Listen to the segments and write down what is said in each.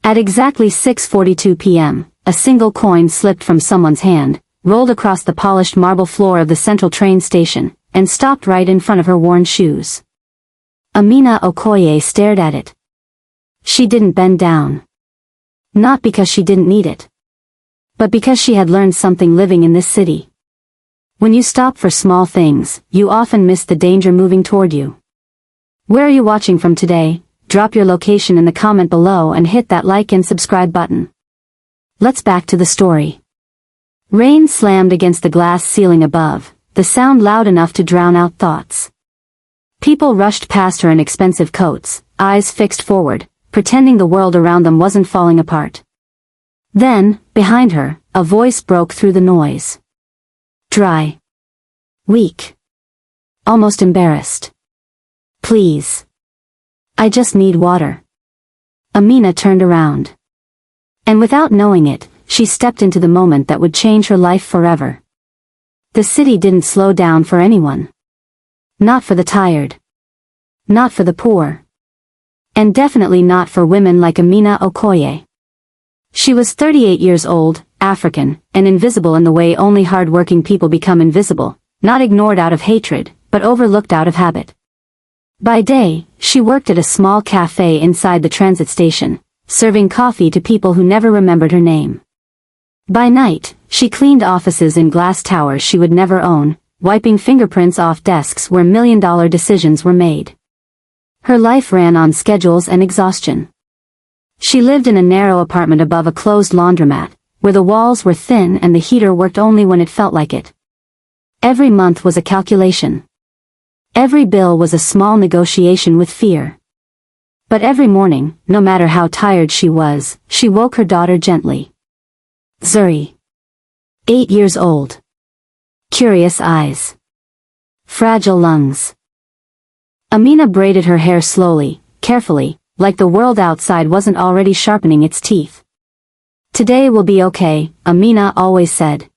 At exactly 6:42 p.m., a single coin slipped from someone's hand, rolled across the polished marble floor of the central train station, and stopped right in front of her worn shoes. Amina Okoye stared at it. She didn't bend down. Not because she didn't need it, but because she had learned something living in this city. When you stop for small things, you often miss the danger moving toward you. Where are you watching from today? Drop your location in the comment below and hit that like and subscribe button. Let's back to the story. Rain slammed against the glass ceiling above, the sound loud enough to drown out thoughts. People rushed past her in expensive coats, eyes fixed forward, pretending the world around them wasn't falling apart. Then, behind her, a voice broke through the noise. Dry. Weak. Almost embarrassed. Please. I just need water. Amina turned around. And without knowing it, she stepped into the moment that would change her life forever. The city didn't slow down for anyone. Not for the tired. Not for the poor. And definitely not for women like Amina Okoye. She was 38 years old, African, and invisible in the way only hard-working people become invisible, not ignored out of hatred, but overlooked out of habit. By day, she worked at a small cafe inside the transit station, serving coffee to people who never remembered her name. By night, she cleaned offices in glass towers she would never own, wiping fingerprints off desks where million-dollar decisions were made. Her life ran on schedules and exhaustion. She lived in a narrow apartment above a closed laundromat, where the walls were thin and the heater worked only when it felt like it. Every month was a calculation. Every bill was a small negotiation with fear. But every morning, no matter how tired she was, she woke her daughter gently. Zuri. 8 years old. Curious eyes. Fragile lungs. Amina braided her hair slowly, carefully, like the world outside wasn't already sharpening its teeth. Today will be okay, Amina always said.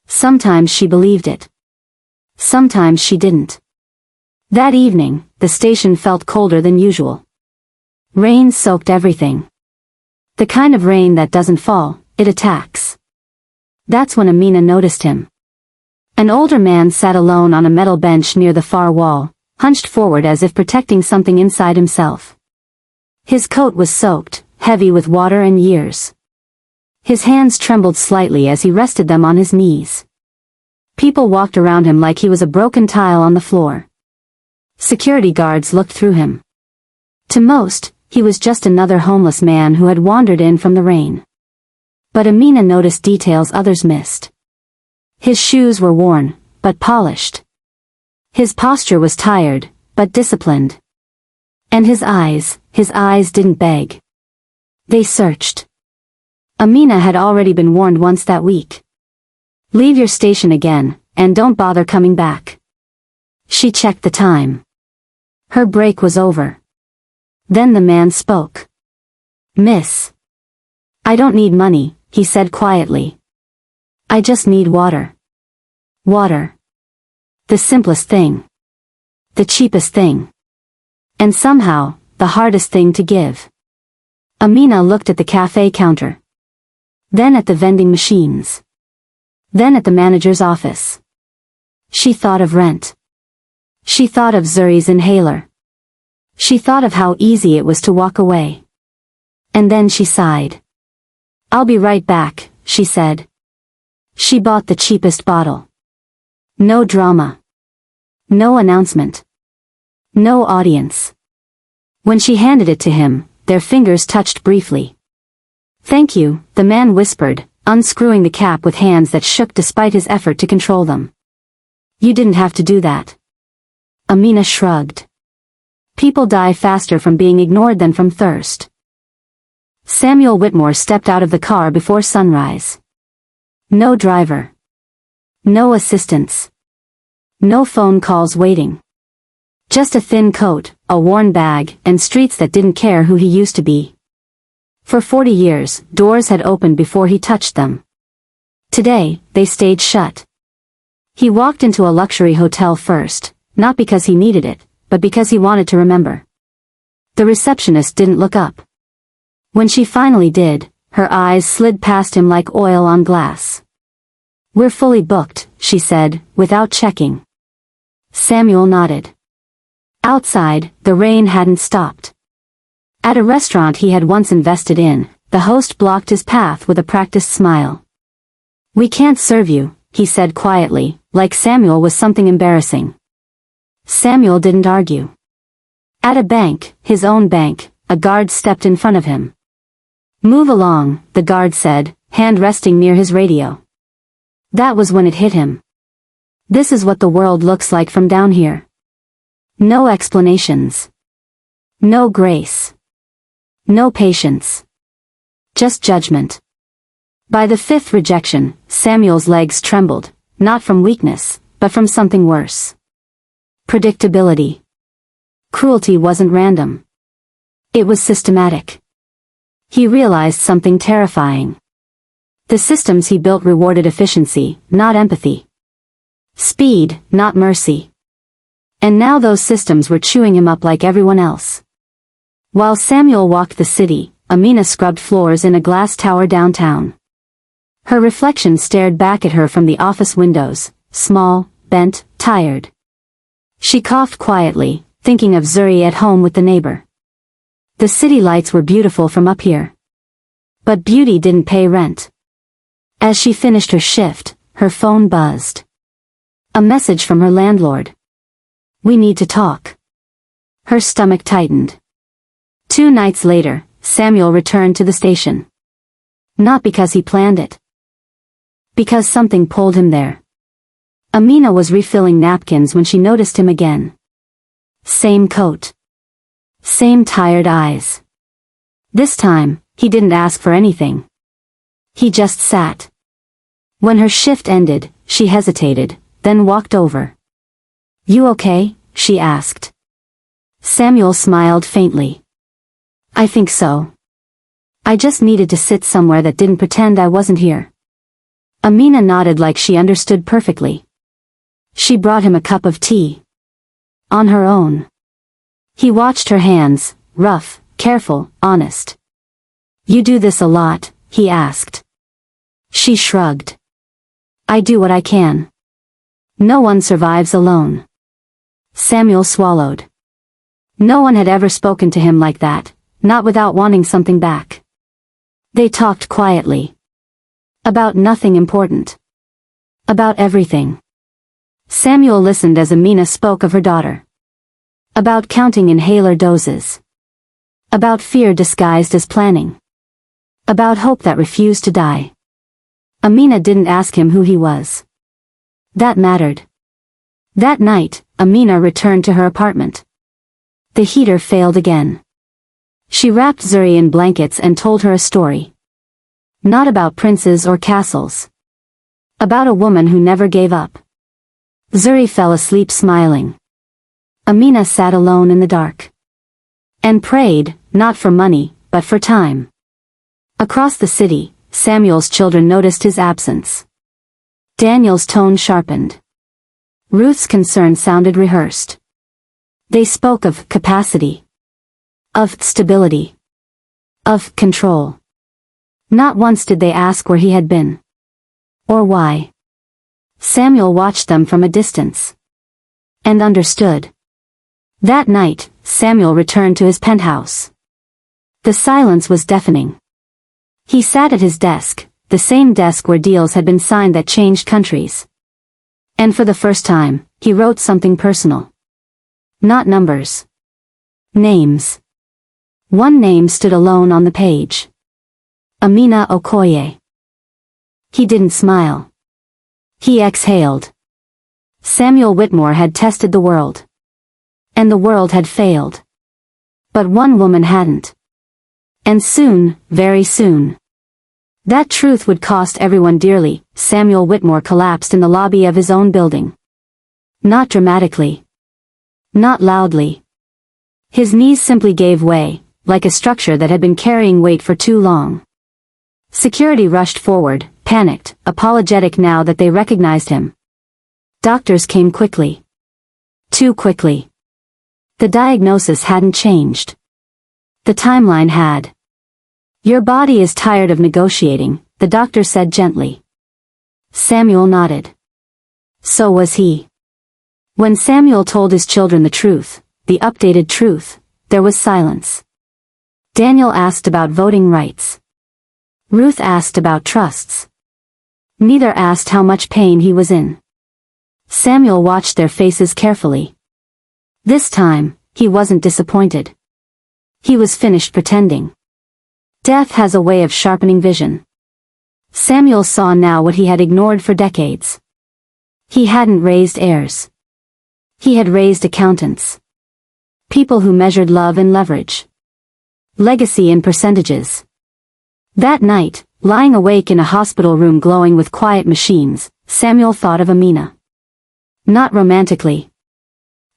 Sometimes she believed it. Sometimes she didn't. That evening, the station felt colder than usual. Rain soaked everything. The kind of rain that doesn't fall, it attacks. That's when Amina noticed him. An older man sat alone on a metal bench near the far wall, hunched forward as if protecting something inside himself. His coat was soaked, heavy with water and years. His hands trembled slightly as he rested them on his knees. People walked around him like he was a broken tile on the floor. Security guards looked through him. To most, he was just another homeless man who had wandered in from the rain. But Amina noticed details others missed. His shoes were worn, but polished. His posture was tired, but disciplined. And his eyes didn't beg. They searched. Amina had already been warned once that week. Leave your station again, and don't bother coming back. She checked the time. Her break was over. Then the man spoke. Miss. I don't need money, he said quietly. I just need water. Water. The simplest thing. The cheapest thing. And somehow, the hardest thing to give. Amina looked at the cafe counter. Then at the vending machines. Then at the manager's office. She thought of rent. She thought of Zuri's inhaler. She thought of how easy it was to walk away. And then she sighed. I'll be right back, she said. She bought the cheapest bottle. No drama. No announcement. No audience. When she handed it to him, their fingers touched briefly. Thank you, the man whispered, unscrewing the cap with hands that shook despite his effort to control them. You didn't have to do that. Amina shrugged. People die faster from being ignored than from thirst. Samuel Whitmore stepped out of the car before sunrise. No driver. No assistance. No phone calls waiting. Just a thin coat, a worn bag, and streets that didn't care who he used to be. For 40 years, doors had opened before he touched them. Today, they stayed shut. He walked into a luxury hotel first, not because he needed it, but because he wanted to remember. The receptionist didn't look up. When she finally did, her eyes slid past him like oil on glass. "We're fully booked," she said, without checking. Samuel nodded. Outside, the rain hadn't stopped. At a restaurant he had once invested in, the host blocked his path with a practiced smile. "We can't serve you," he said quietly, like Samuel was something embarrassing. Samuel didn't argue. At a bank, his own bank, a guard stepped in front of him. "Move along," the guard said, hand resting near his radio. That was when it hit him. This is what the world looks like from down here. No explanations. No grace. No patience. Just judgment. By the fifth rejection, Samuel's legs trembled, not from weakness, but from something worse. Predictability. Cruelty wasn't random. It was systematic. He realized something terrifying. The systems he built rewarded efficiency, not empathy. Speed, not mercy. And now those systems were chewing him up like everyone else. While Samuel walked the city, Amina scrubbed floors in a glass tower downtown. Her reflection stared back at her from the office windows, small, bent, tired. She coughed quietly, thinking of Zuri at home with the neighbor. The city lights were beautiful from up here. But beauty didn't pay rent. As she finished her shift, her phone buzzed. A message from her landlord. "We need to talk." Her stomach tightened. 2 nights later, Samuel returned to the station. Not because he planned it. Because something pulled him there. Amina was refilling napkins when she noticed him again. Same coat. Same tired eyes. This time, he didn't ask for anything. He just sat. When her shift ended, she hesitated, then walked over. "You okay?" she asked. Samuel smiled faintly. "I think so. I just needed to sit somewhere that didn't pretend I wasn't here." Amina nodded like she understood perfectly. She brought him a cup of tea. On her own. He watched her hands, rough, careful, honest. "You do this a lot?" he asked. She shrugged. "I do what I can. No one survives alone." Samuel swallowed. No one had ever spoken to him like that, not without wanting something back. They talked quietly. About nothing important. About everything. Samuel listened as Amina spoke of her daughter. About counting inhaler doses. About fear disguised as planning. About hope that refused to die. Amina didn't ask him who he was. That mattered. That night, Amina returned to her apartment. The heater failed again. She wrapped Zuri in blankets and told her a story. Not about princes or castles. About a woman who never gave up. Zuri fell asleep smiling. Amina sat alone in the dark. And prayed, not for money, but for time. Across the city, Samuel's children noticed his absence. Daniel's tone sharpened. Ruth's concern sounded rehearsed. They spoke of capacity. Of stability. Of control. Not once did they ask where he had been. Or why. Samuel watched them from a distance. And understood. That night, Samuel returned to his penthouse. The silence was deafening. He sat at his desk, the same desk where deals had been signed that changed countries. And for the first time, he wrote something personal. Not numbers. Names. One name stood alone on the page. Amina Okoye. He didn't smile. He exhaled. Samuel Whitmore had tested the world. And the world had failed. But one woman hadn't. And soon, very soon. That truth would cost everyone dearly. Samuel Whitmore collapsed in the lobby of his own building. Not dramatically. Not loudly. His knees simply gave way, like a structure that had been carrying weight for too long. Security rushed forward, panicked, apologetic now that they recognized him. Doctors came quickly. Too quickly. The diagnosis hadn't changed. The timeline had. Your body is tired of negotiating, the doctor said gently. Samuel nodded. So was he. When Samuel told his children the truth, the updated truth, there was silence. Daniel asked about voting rights. Ruth asked about trusts. Neither asked how much pain he was in. Samuel watched their faces carefully. This time, he wasn't disappointed. He was finished pretending. Death has a way of sharpening vision. Samuel saw now what he had ignored for decades. He hadn't raised heirs. He had raised accountants. People who measured love in leverage. Legacy in percentages. That night, lying awake in a hospital room glowing with quiet machines, Samuel thought of Amina. Not romantically.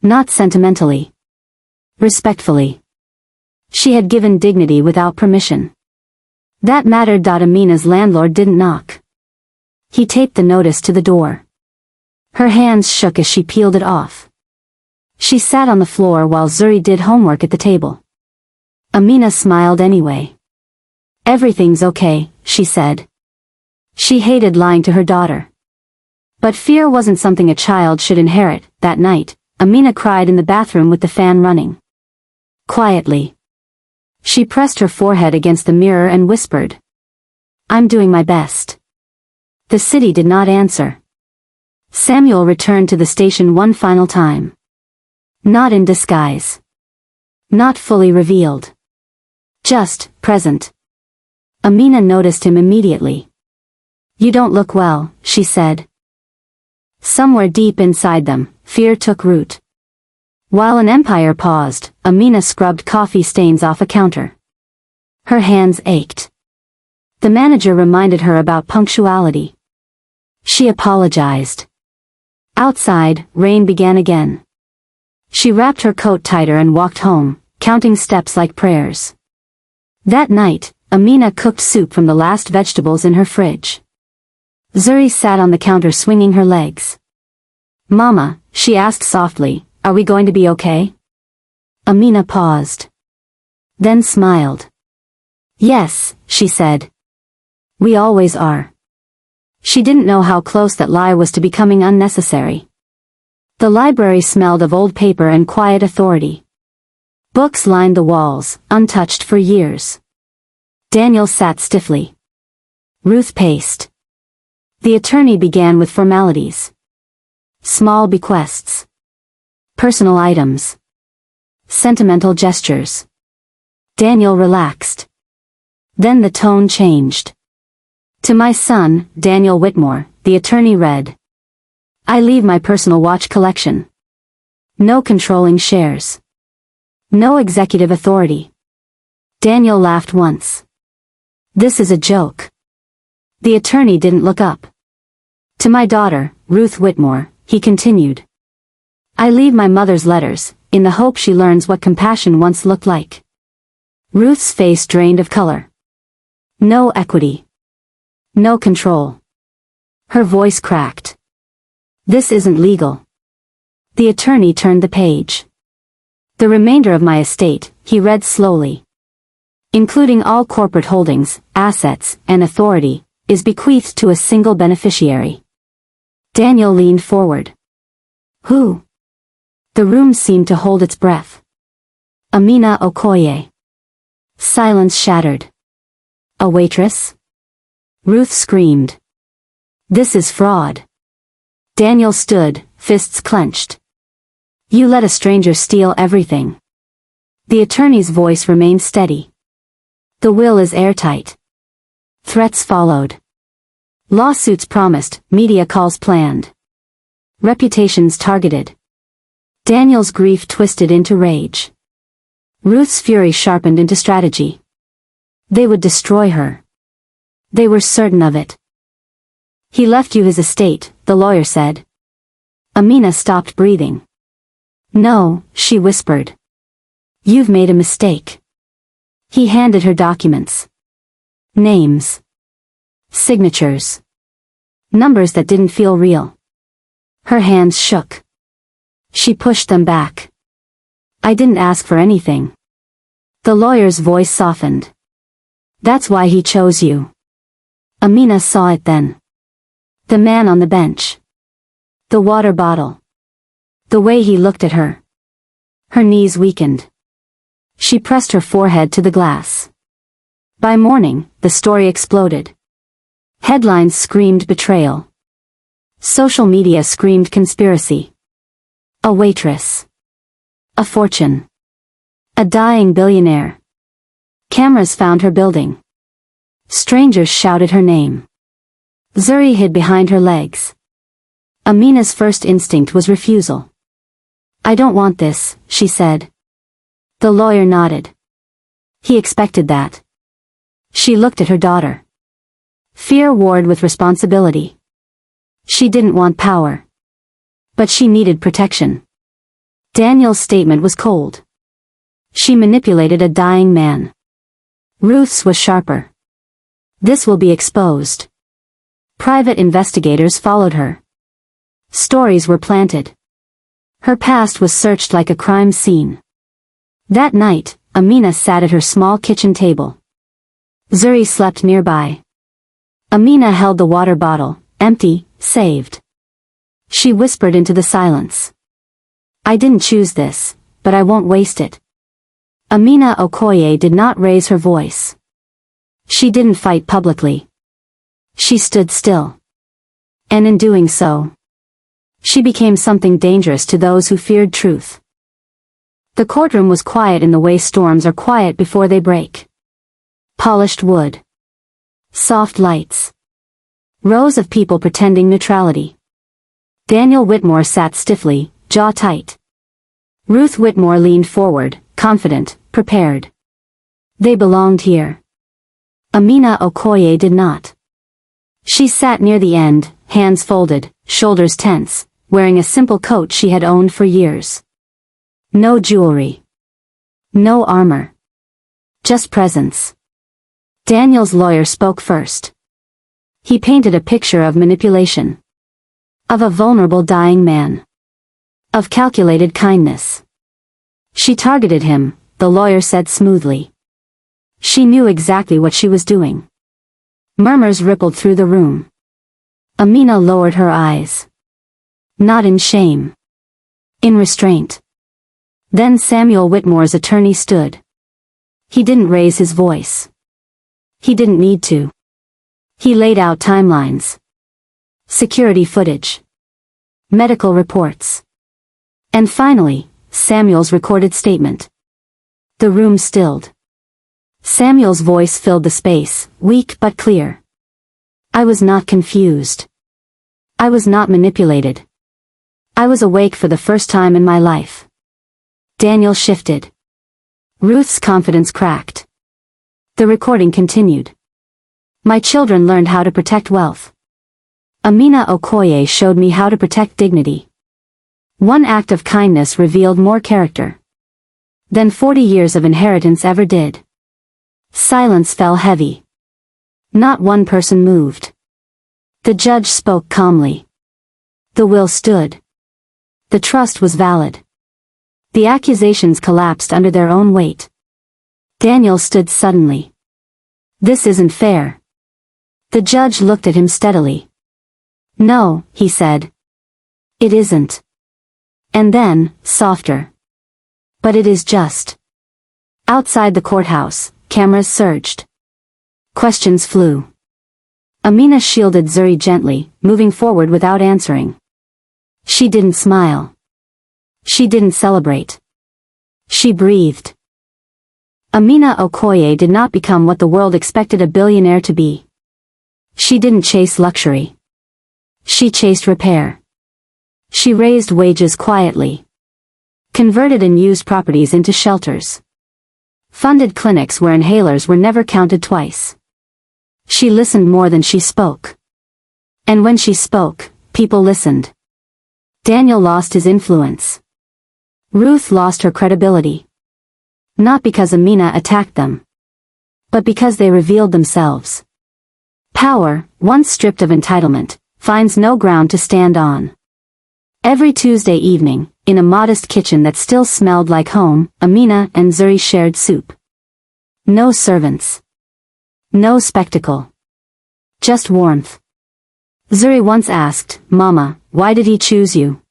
Not sentimentally. Respectfully. She had given dignity without permission. That mattered. Amina's landlord didn't knock. He taped the notice to the door. Her hands shook as she peeled it off. She sat on the floor while Zuri did homework at the table. Amina smiled anyway. Everything's okay, she said. She hated lying to her daughter. But fear wasn't something a child should inherit. That night, Amina cried in the bathroom with the fan running. Quietly. She pressed her forehead against the mirror and whispered. I'm doing my best. The city did not answer. Samuel returned to the station one final time. Not in disguise. Not fully revealed. Just, present. Amina noticed him immediately. You don't look well, she said. Somewhere deep inside them, fear took root. While an empire paused, Amina scrubbed coffee stains off a counter. Her hands ached. The manager reminded her about punctuality. She apologized. Outside, rain began again. She wrapped her coat tighter and walked home, counting steps like prayers. That night, Amina cooked soup from the last vegetables in her fridge. Zuri sat on the counter swinging her legs. Mama, she asked softly, are we going to be okay? Amina paused. Then smiled. Yes, she said. We always are. She didn't know how close that lie was to becoming unnecessary. The library smelled of old paper and quiet authority. Books lined the walls, untouched for years. Daniel sat stiffly. Ruth paced. The attorney began with formalities. Small bequests. Personal items. Sentimental gestures. Daniel relaxed. Then the tone changed. To my son, Daniel Whitmore, the attorney read. I leave my personal watch collection. No controlling shares. No executive authority. Daniel laughed once. This is a joke. The attorney didn't look up. To my daughter, Ruth Whitmore, he continued. I leave my mother's letters, in the hope she learns what compassion once looked like. Ruth's face drained of color. No equity. No control. Her voice cracked. This isn't legal. The attorney turned the page. The remainder of my estate, he read slowly. Including all corporate holdings, assets, and authority, is bequeathed to a single beneficiary. Daniel leaned forward. Who? The room seemed to hold its breath. Amina Okoye. Silence shattered. A waitress? Ruth screamed. This is fraud. Daniel stood, fists clenched. You let a stranger steal everything. The attorney's voice remained steady. The will is airtight. Threats followed. Lawsuits promised, media calls planned. Reputations targeted. Daniel's grief twisted into rage. Ruth's fury sharpened into strategy. They would destroy her. They were certain of it. He left you his estate, the lawyer said. Amina stopped breathing. No, she whispered. You've made a mistake. He handed her documents. Names. Signatures. Numbers that didn't feel real. Her hands shook. She pushed them back. I didn't ask for anything. The lawyer's voice softened. That's why he chose you. Amina saw it then. The man on the bench. The water bottle. The way he looked at her. Her knees weakened. She pressed her forehead to the glass. By morning, the story exploded. Headlines screamed betrayal. Social media screamed conspiracy. A waitress. A fortune. A dying billionaire. Cameras found her building. Strangers shouted her name. Zuri hid behind her legs. Amina's first instinct was refusal. I don't want this, she said. The lawyer nodded. He expected that. She looked at her daughter. Fear warred with responsibility. She didn't want power. But she needed protection. Daniel's statement was cold. She manipulated a dying man. Ruth's was sharper. This will be exposed. Private investigators followed her. Stories were planted. Her past was searched like a crime scene. That night, Amina sat at her small kitchen table. Zuri slept nearby. Amina held the water bottle, empty, saved. She whispered into the silence. I didn't choose this, but I won't waste it. Amina Okoye did not raise her voice. She didn't fight publicly. She stood still. And in doing so, she became something dangerous to those who feared truth. The courtroom was quiet in the way storms are quiet before they break. Polished wood. Soft lights. Rows of people pretending neutrality. Daniel Whitmore sat stiffly, jaw tight. Ruth Whitmore leaned forward, confident, prepared. They belonged here. Amina Okoye did not. She sat near the end, hands folded, shoulders tense, wearing a simple coat she had owned for years. No jewelry. No armor. Just presence. Daniel's lawyer spoke first. He painted a picture of manipulation. Of a vulnerable dying man. Of calculated kindness. She targeted him, the lawyer said smoothly. She knew exactly what she was doing. Murmurs rippled through the room. Amina lowered her eyes. Not in shame. In restraint. Then Samuel Whitmore's attorney stood. He didn't raise his voice. He didn't need to. He laid out timelines. Security footage. Medical reports. And finally, Samuel's recorded statement. The room stilled. Samuel's voice filled the space, weak but clear. I was not confused. I was not manipulated. I was awake for the first time in my life. Daniel shifted. Ruth's confidence cracked. The recording continued. My children learned how to protect wealth. Amina Okoye showed me how to protect dignity. One act of kindness revealed more character than 40 years of inheritance ever did. Silence fell heavy. Not one person moved. The judge spoke calmly. The will stood. The trust was valid. The accusations collapsed under their own weight. Daniel stood suddenly. This isn't fair. The judge looked at him steadily. No, he said. It isn't. And then, softer. But it is just. Outside the courthouse, cameras surged. Questions flew. Amina shielded Zuri gently, moving forward without answering. She didn't smile. She didn't celebrate. She breathed. Amina Okoye did not become what the world expected a billionaire to be. She didn't chase luxury. She chased repair. She raised wages quietly. Converted unused properties into shelters. Funded clinics where inhalers were never counted twice. She listened more than she spoke. And when she spoke, people listened. Daniel lost his influence. Ruth lost her credibility. Not because Amina attacked them, but because they revealed themselves. Power, once stripped of entitlement, finds no ground to stand on. Every Tuesday evening, in a modest kitchen that still smelled like home, Amina and Zuri shared soup. No servants. No spectacle. Just warmth. Zuri once asked, "Mama, why did he choose you?"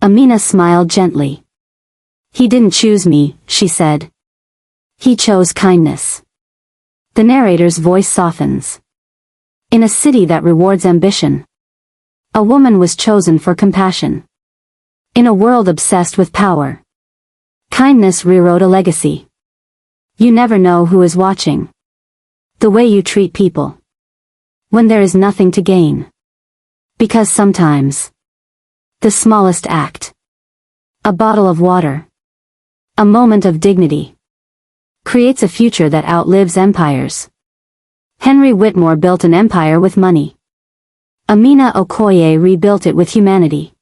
Amina smiled gently. "He didn't choose me," she said. "He chose kindness." The narrator's voice softens. In a city that rewards ambition, a woman was chosen for compassion. In a world obsessed with power, kindness rewrote a legacy. You never know who is watching. The way you treat people when there is nothing to gain. Because sometimes, the smallest act, a bottle of water, a moment of dignity, creates a future that outlives empires. Henry Whitmore built an empire with money. Amina Okoye rebuilt it with humanity.